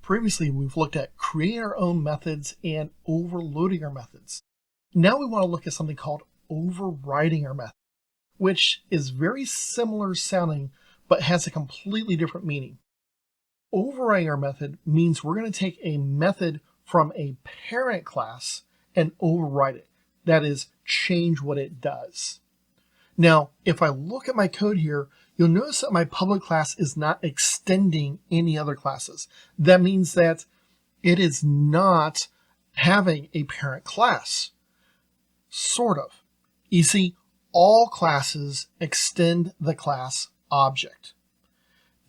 Previously, we've looked at creating our own methods and overloading our methods. Now we want to look at something called overriding our method, which is very similar sounding, but has a completely different meaning. Overriding our method means we're going to take a method from a parent class and override it. That is, change what it does. Now, if I look at my code here, you'll notice that my public class is not extending any other classes. That means that it is not having a parent class. Sort of. You see, all classes extend the class object.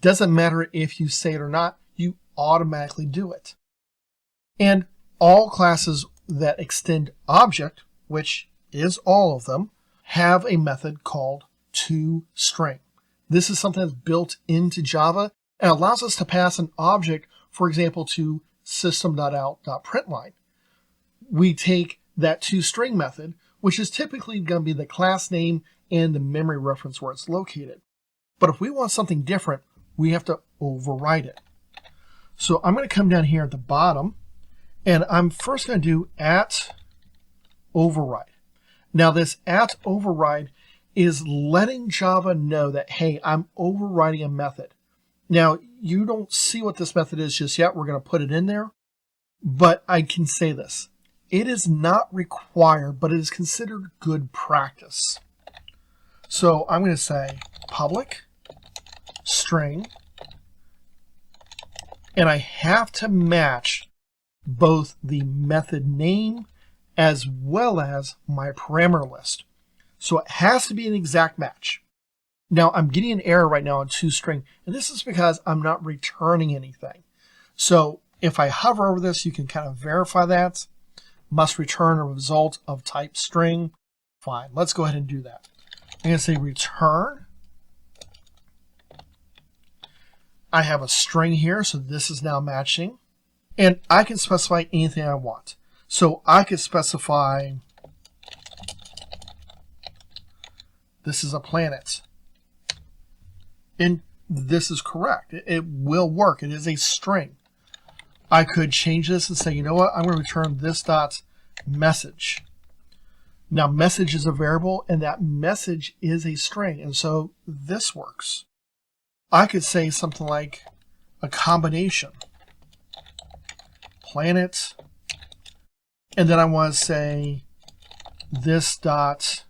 Doesn't matter if you say it or not, you automatically do it. And all classes that extend object, which is all of them, have a method called toString. This is something that's built into Java and allows us to pass an object, for example, to system.out.println. We take that toString method, which is typically going to be the class name and the memory reference where it's located. But if we want something different, we have to override it. So I'm going to come down here at the bottom, and I'm first going to do @override. Now this @override is letting Java know that, hey, I'm overriding a method. Now, you don't see what this method is just yet. We're going to put it in there. But I can say this. It is not required, but it is considered good practice. So I'm going to say public string, and I have to match both the method name as well as my parameter list. So it has to be an exact match. Now I'm getting an error right now on toString, and this is because I'm not returning anything. So if I hover over this, you can kind of verify that. Must return a result of type string. Fine, let's go ahead and do that. I'm going to say return. I have a string here, so this is now matching. And I can specify anything I want. So I could specify this is a planet. And this is correct. It will work. It is a string. I could change this and say, you know what? I'm going to return this dot message. Now message is a variable and that message is a string. And so this works. I could say something like a combination. Planet. And then I want to say this dot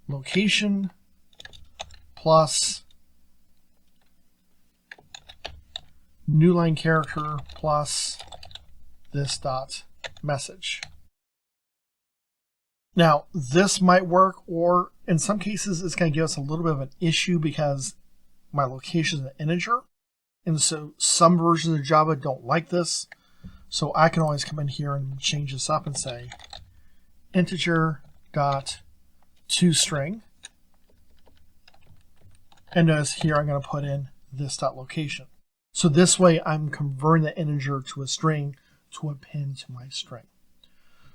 location plus new line character plus this dot message. Now this might work, or in some cases it's going to give us a little bit of an issue because my location is an integer, and so some versions of Java don't like this. So I can always come in here and change this up and say integer dot toString, and notice here I'm going to put in this dot location. So this way I'm converting the integer to a string to append to my string.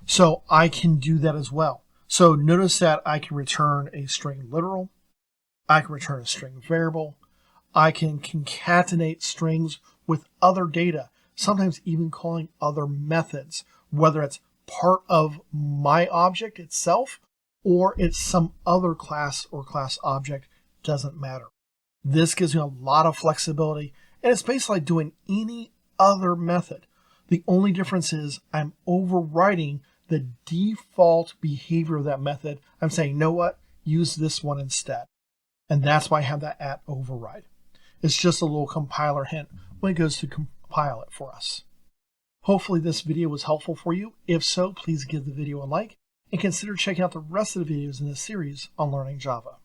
So I can do that as well. So notice that I can return a string literal. I can return a string variable. I can concatenate strings with other data, sometimes even calling other methods, whether it's part of my object itself or it's some other class or class object, doesn't matter. This gives me a lot of flexibility, and it's basically like doing any other method. The only difference is I'm overriding the default behavior of that method. I'm saying, you know what? Use this one instead. And that's why I have that @override. It's just a little compiler hint when it goes to compile it for us. Hopefully this video was helpful for you. If so, please give the video a like and consider checking out the rest of the videos in this series on learning Java.